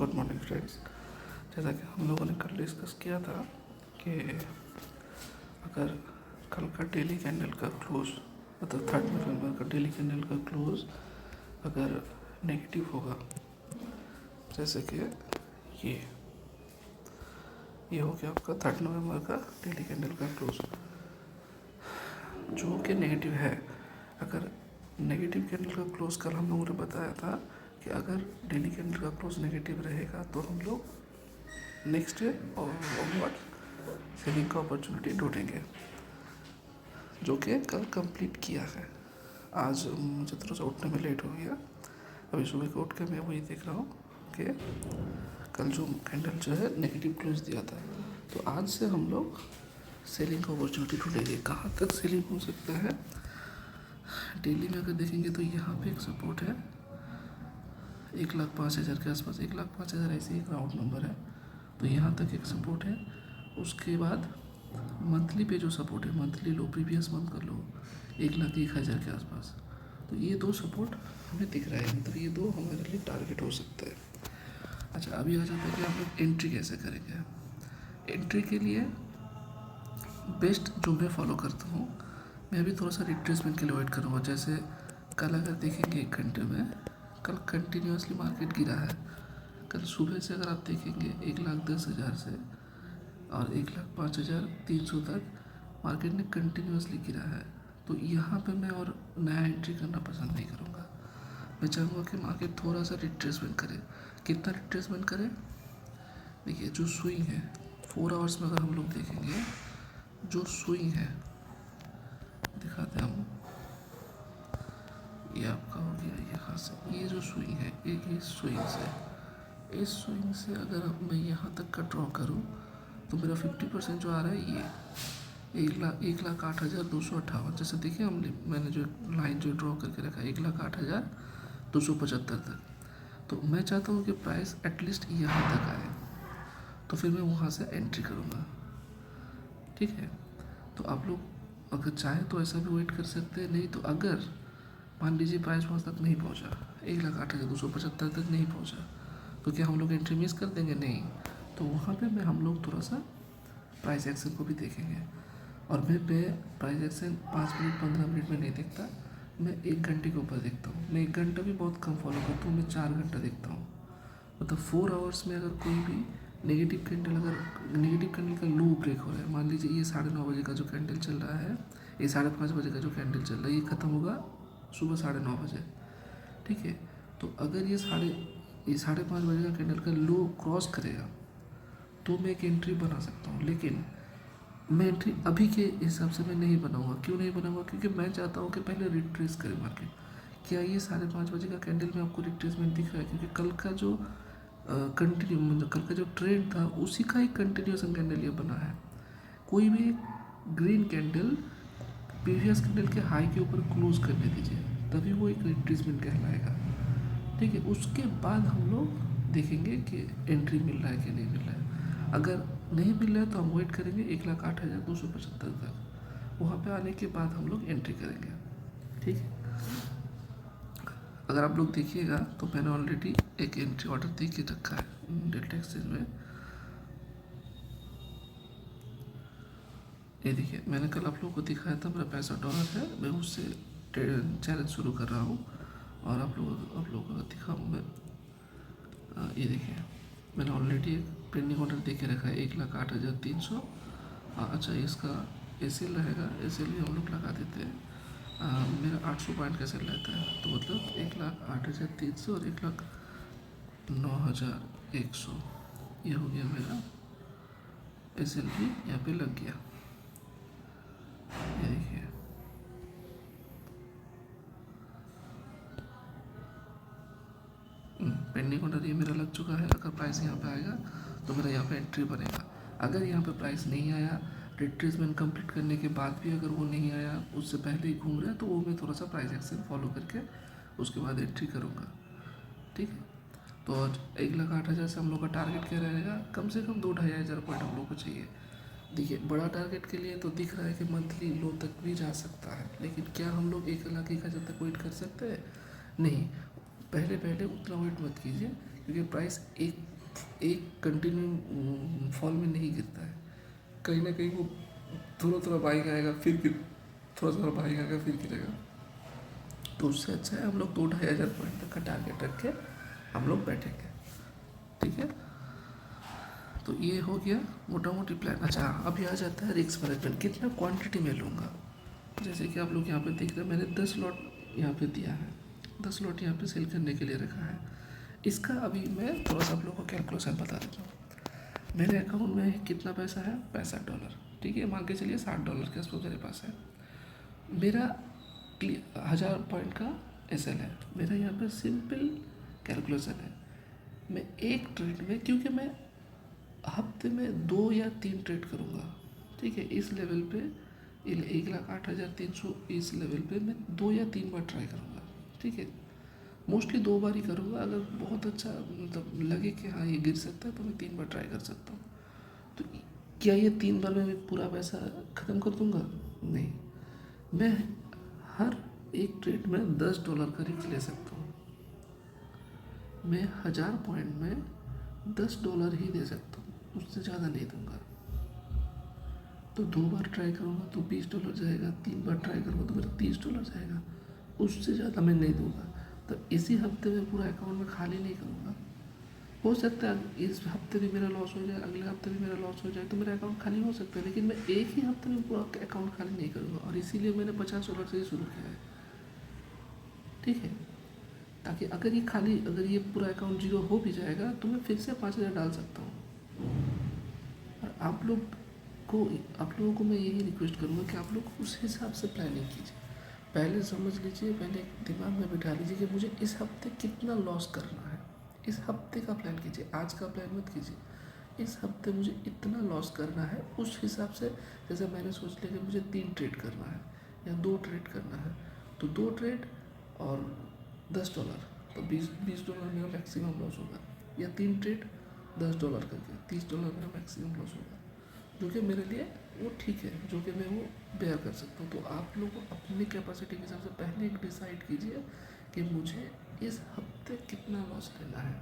Good morning friends. जैसा कि हम लोगों ने कल डिस्कस किया था कि अगर कल का डेली कैंडल का क्लोज मतलब 3 नवंबर का डेली कैंडल का क्लोज अगर नेगेटिव होगा, जैसे कि ये हो गया आपका 3 नवंबर का डेली कैंडल का क्लोज जो कि नेगेटिव है। अगर नेगेटिव कैंडल का क्लोज कल हम लोगों ने बताया था कि अगर डेली कैंडल का क्लोज नेगेटिव रहेगा तो हम लोग नेक्स्ट डे और सेलिंग का अपॉर्चुनिटी ढूंढेंगे, जो कि कल कंप्लीट किया है। आज मुझे थोड़ा सा उठने में लेट हो गया। अभी सुबह को उठ के मैं वही देख रहा हूँ कि कल जो कैंडल जो है नेगेटिव क्लोज दिया था, तो आज से हम लोग सेलिंग का अपॉर्चुनिटी ढूंढेंगे। कहाँ तक सेलिंग हो सकता है डेली में अगर देखेंगे तो यहाँ पे एक सपोर्ट है 1,05,000 के आसपास। 1,05,000 ऐसे एक राउंड नंबर है, तो यहाँ तक एक सपोर्ट है। उसके बाद मंथली पे जो सपोर्ट है, मंथली लो प्रीवियस मंथ कर लो 1,01,000 के आसपास। तो ये दो सपोर्ट हमें दिख रहा है, मतलब ये दो हमारे लिए टारगेट हो सकता है। अच्छा, अभी आ जाता है कि आप लोग एंट्री कैसे करेंगे। एंट्री के लिए बेस्ट जो मैं फॉलो करता हूँ, मैं अभी थोड़ा सा रिट्रेसमेंट के लिए वेट करूँगा। जैसे कल अगर देखेंगे 1 घंटे में, कल कंटिन्यूसली मार्केट गिरा है। कल सुबह से अगर आप देखेंगे 1,10,000 से और 1,05,300 तक मार्केट ने कंटिन्यूसली गिरा है। तो यहाँ पे मैं और नया एंट्री करना पसंद नहीं करूँगा। मैं चाहूँगा कि मार्केट थोड़ा सा रिट्रेसमेंट करे। कितना रिट्रेसमेंट करे, देखिए जो स्विंग है 4 आवर्स में अगर हम लोग देखेंगे, जो स्विंग है दिखाते हैं हम, ये आपका हो गया यहाँ से, ये जो स्विंग है एक ही स्विंग से, इस स्विंग से अगर मैं यहाँ तक का ड्रॉ करूँ तो मेरा 50% जो आ रहा है ये 1,08,258। जैसे देखिए मैंने जो लाइन जो ड्रॉ करके रखा है 1,08,275 तक। तो मैं चाहता हूँ कि प्राइस एटलीस्ट यहाँ तक आए, तो फिर मैं वहाँ से एंट्री करूँगा। ठीक है, तो आप लोग अगर चाहें तो ऐसा भी वेट कर सकते हैं। नहीं तो अगर मान लीजिए प्राइस वहाँ तक नहीं पहुँचा, 1,08,275 तक नहीं पहुँचा, तो क्या हम लोग एंट्री मिस कर देंगे? नहीं। तो वहाँ पे हम लोग थोड़ा सा प्राइस एक्शन को भी देखेंगे। और मैं प्राइस एक्शन 5 मिनट 15 मिनट में नहीं देखता, मैं 1 घंटे के ऊपर देखता हूँ। मैं 1 घंटा भी बहुत कम फॉलो करता हूँ, मैं 4 घंटा देखता हूँ। मतलब 4 आवर्स में अगर कोई भी नेगेटिव कैंडल का लो ब्रेक हो रहा है, मान लीजिए ये 9:30 बजे का जो कैंडल चल रहा है, ये 5:30 बजे का जो कैंडल चल रहा है, ये ख़त्म होगा सुबह 9:30 बजे। ठीक है, तो अगर ये 5:30 बजे का कैंडल का लो क्रॉस करेगा तो मैं एक एंट्री बना सकता हूँ। लेकिन मैं एंट्री अभी के हिसाब से मैं नहीं बनाऊँगा। क्यों नहीं बनाऊँगा? क्योंकि मैं चाहता हूँ कि पहले रिट्रेस करे मार्केट। क्या ये 5:30 बजे का कैंडल में आपको रिट्रेसमेंट दिख रहा है? क्योंकि कल का जो मतलब कल का जो ट्रेंड था उसी का एक कंटिन्यूएशन कैंडल ये बना है। कोई भी ग्रीन कैंडल प्रीवियस कैंडल के हाई के ऊपर क्लोज करने दीजिए, तभी वो एक रिट्रेसमेंट कहलाएगा। ठीक है, उसके बाद हम लोग देखेंगे कि एंट्री मिल रहा है कि नहीं मिल रहा है। अगर नहीं मिल रहा है तो हम वेट करेंगे 1,08,275 तक। वहाँ पे आने के बाद हम लोग एंट्री करेंगे। ठीक है, अगर आप लोग देखिएगा तो मैंने ऑलरेडी एक एंट्री ऑर्डर दे के रखा है डेल्टा एक्सचेंज में। ये देखिए, मैंने कल आप लोगों को दिखाया था मेरा $65 है, मैं उससे चैलेंज शुरू कर रहा हूँ और आप लोगों को दिखाऊँ मैं। ये देखिए, मैंने ऑलरेडी एक पेंडिंग ऑर्डर दे के रखा है 1,08,300। अच्छा, इसका एसीएल रहेगा, एसीएल भी हम लोग लगा देते हैं। मेरा 800 पॉइंट का सेल रहता है, तो मतलब 1,08,300 और 1,09,100 ये हो गया मेरा एसीएल भी यहाँ पे लग गया। ये देखिए, पेंडिंग ऑर्डर ये मेरा लग चुका है। अगर प्राइस यहाँ पे आएगा तो मेरा यहाँ पे एंट्री बनेगा। अगर यहाँ पे प्राइस नहीं आया, रिट्रेसमेंट कंप्लीट करने के बाद भी अगर वो नहीं आया, उससे पहले ही घूम रहा है, तो वो मैं थोड़ा सा प्राइस एक्शन फॉलो करके उसके बाद एंट्री करूँगा। ठीक है, तो 1,08,000 से हम लोग का टारगेट क्या रहेगा? कम से कम 2-2,500 पॉइंट हम लोग को चाहिए। देखिए, बड़ा टारगेट के लिए तो दिख रहा है कि मंथली लो तक भी जा सकता है, लेकिन क्या हम लोग 1,01,000 तक वेट कर सकते हैं? नहीं। पहले पहले उतना वेट मत कीजिए, क्योंकि प्राइस एक एक कंटिन्यू फॉल में नहीं गिरता है, कहीं ना कहीं वो थोड़ा थोड़ा बाइंग आएगा फिर गिर, थोड़ा थोड़ा बाइंग आएगा फिर गिरेगा। तो उससे अच्छा है हम लोग 2-2,500 पॉइंट तक का टारगेट रख के हम लोग बैठेंगे, ठीक है। तो ये हो गया मोटा मोटी प्लान। अच्छा, अभी आ जाता है रिस्क मैनेजमेंट, कितना क्वांटिटी में लूँगा। जैसे कि आप लोग यहाँ पे देख रहे हैं, मैंने 10 लॉट यहाँ पे दिया है, 10 लॉट यहाँ पे सेल करने के लिए रखा है। इसका अभी मैं थोड़ा सा आप लोगों को कैलकुलेशन बता देता हूँ। मेरे अकाउंट में कितना पैसा है, $65, ठीक है, मान के चलिए $60 के आसपास मेरे पास है। मेरा 1000 पॉइंट का एसएल है। मेरा यहाँ पे सिंपल कैलकुलेशन है, मैं एक ट्रेड में, क्योंकि मैं हफ्ते में 2 या 3 ट्रेड करूँगा, ठीक है, इस लेवल पे 1,08,300 इस लेवल पे मैं 2 या 3 बार ट्राई करूँगा, ठीक है। मोस्टली 2 बार ही करूँगा, अगर बहुत अच्छा मतलब लगे कि हाँ ये गिर सकता है तो मैं 3 बार ट्राई कर सकता हूँ। तो क्या ये 3 बार में मैं पूरा पैसा ख़त्म कर दूँगा? नहीं, मैं हर एक ट्रेड में $10 का रिस्क ले सकता हूँ। मैं 1000 पॉइंट में $10 ही दे सकता हूँ, उससे ज़्यादा नहीं दूंगा। तो 2 बार ट्राई करूँगा तो $20 जाएगा, 3 बार ट्राई करूँगा तो मेरा $30 जाएगा, उससे ज़्यादा मैं नहीं दूंगा। तो इसी हफ्ते में पूरा अकाउंट में खाली नहीं करूँगा। हो सकता है इस हफ्ते भी मेरा लॉस हो जाए, अगले हफ्ते भी मेरा लॉस हो जाए, तो मेरा अकाउंट खाली हो सकता है, लेकिन मैं एक ही हफ्ते में पूरा अकाउंट खाली नहीं करूँगा। और इसीलिए मैंने $50 से ही शुरू किया है, ठीक है, ताकि अगर ये पूरा अकाउंट जीरो हो भी जाएगा तो मैं फिर से 5,000 डाल सकता हूँ। और आप लोगों को मैं यही रिक्वेस्ट करूँगा कि आप लोग उस हिसाब से प्लानिंग कीजिए। पहले समझ लीजिए, पहले दिमाग में बिठा लीजिए कि मुझे इस हफ्ते कितना लॉस करना है, इस हफ्ते का प्लान कीजिए, आज का प्लान मत कीजिए। इस हफ्ते मुझे इतना लॉस करना है, उस हिसाब से, जैसे मैंने सोच लिया कि मुझे 3 ट्रेड करना है या 2 ट्रेड करना है, तो 2 ट्रेड और $10, तो $20 मेरा मैक्सिमम लॉस होगा। या 3 ट्रेड $10 करके $30 मेरा मैक्सिमम लॉस होगा, जो कि मेरे लिए वो ठीक है, जो कि मैं वो बेयर कर सकता हूँ। तो आप लोग अपनी कैपेसिटी के हिसाब से पहले एक डिसाइड कीजिए कि मुझे इस हफ्ते कितना लॉस लेना है,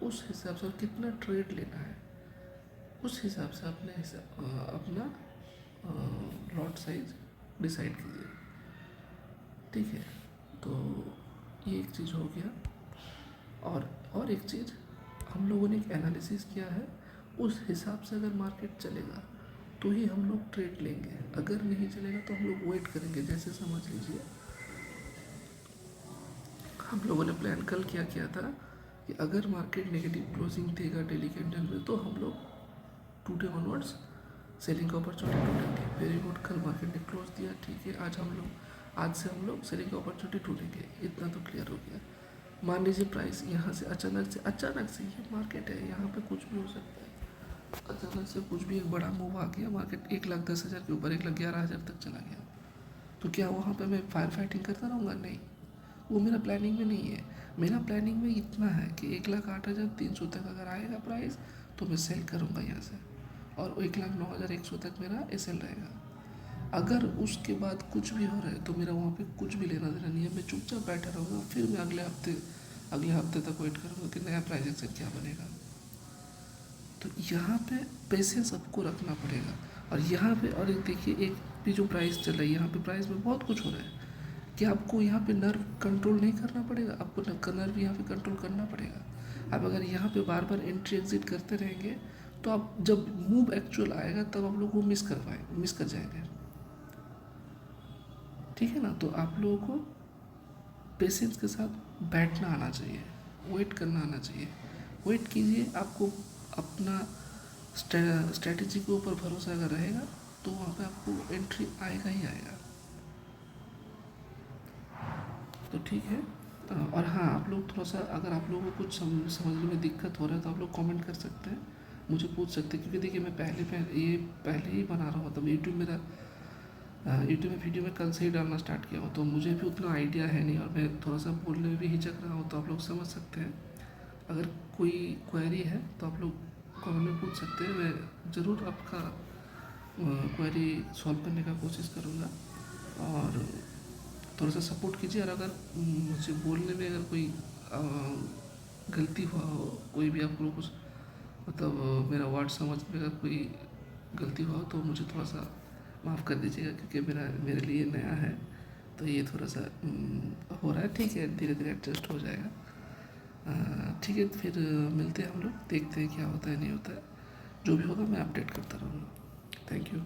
उस हिसाब से, और कितना ट्रेड लेना है, उस हिसाब से अपना लॉट साइज डिसाइड कीजिए, ठीक है। तो ये एक चीज़ हो गया। और एक चीज़, हम लोगों ने एक एनालिसिस किया है, उस हिसाब से अगर मार्केट चलेगा तो ही हम लोग ट्रेड लेंगे, अगर नहीं चलेगा तो हम लोग वेट करेंगे। जैसे समझ लीजिए, हम लोगों ने प्लान कल क्या किया था कि अगर मार्केट नेगेटिव क्लोजिंग देगा डेली कैंडल में तो हम लोग टुडे ऑनवर्ड्स सेलिंग का अपॉर्चुनिटी ढूंढेंगे। वेरी गुड, कल मार्केट ने क्लोज दिया, ठीक है, आज से हम लोग सेलिंग का अपॉर्चुनिटी ढूंढेंगे, इतना तो क्लियर हो गया। मान लीजिए प्राइस यहाँ से अचानक से ये मार्केट है, यहाँ पे कुछ भी हो सकता है, अचानक से कुछ भी एक बड़ा मूव आ गया, मार्केट 1,10,000 के ऊपर 1,11,000 तक चला गया, तो क्या वहाँ पे मैं फायर फाइटिंग करता रहूँगा? नहीं, वो मेरा प्लानिंग में नहीं है। मेरा प्लानिंग में इतना है कि 1,08,300 तक अगर आएगा प्राइस तो मैं सेल करूँगा यहाँ से, और 1,09,100 तक मेरा एसएल रहेगा। अगर उसके बाद कुछ भी हो रहा है तो मेरा वहाँ पे कुछ भी लेना देना नहीं है, मैं चुपचाप बैठा रहूँगा, फिर मैं अगले हफ्ते तक वेट करूँगा कि नया प्राइस एक्शन क्या बनेगा। तो यहाँ पे पेशेंस सबको रखना पड़ेगा। और यहाँ पे, और एक देखिए, एक भी जो प्राइस चल रहा है, यहाँ पे प्राइस में बहुत कुछ हो रहा है, कि आपको यहाँ पे नर्व कंट्रोल नहीं करना पड़ेगा, आपको नर्व यहाँ पे कंट्रोल करना पड़ेगा। अब अगर यहाँ पे बार बार एंट्री एग्जिट करते रहेंगे तो आप जब मूव एक्चुअल आएगा तब आप लोग वो मिस कर जाएंगे, ठीक है ना। तो आप लोगों को पेशेंस के साथ बैठना आना चाहिए, वेट करना आना चाहिए। वेट कीजिए, आपको अपना स्ट्रैटेजी के ऊपर भरोसा अगर रहेगा तो वहाँ पे आपको एंट्री आएगा ही आएगा। तो ठीक है। और हाँ, आप लोग थोड़ा सा, अगर आप लोगों को कुछ समझने में दिक्कत हो रहा है तो आप लोग कमेंट कर सकते हैं, मुझे पूछ सकते हैं, क्योंकि देखिए मैं पहले ही बना रहा हूँ, तब यूट्यूब में वीडियो में कल से ही डालना स्टार्ट किया हो, तो मुझे भी उतना आइडिया है नहीं, और मैं थोड़ा सा बोलने में भी हिचक रहा हूँ, तो आप लोग समझ सकते हैं। अगर कोई क्वेरी है तो आप लोग कमेंट में पूछ सकते हैं, मैं ज़रूर आपका क्वेरी सॉल्व करने का कोशिश करूँगा। और थोड़ा सा सपोर्ट कीजिए। और अगर मुझे बोलने में अगर कोई गलती हुआ हो, कोई भी आप लोग कुछ मतलब मेरा वर्ड समझ में अगर कोई गलती हुआ हो तो मुझे थोड़ा सा माफ़ कर दीजिएगा, क्योंकि मेरे लिए नया है, तो ये थोड़ा सा हो रहा है। ठीक है, धीरे धीरे एडजस्ट हो जाएगा। ठीक है, फिर मिलते हैं हम लोग, देखते हैं क्या होता है नहीं होता है। जो भी होगा मैं अपडेट करता रहूँगा। Thank you.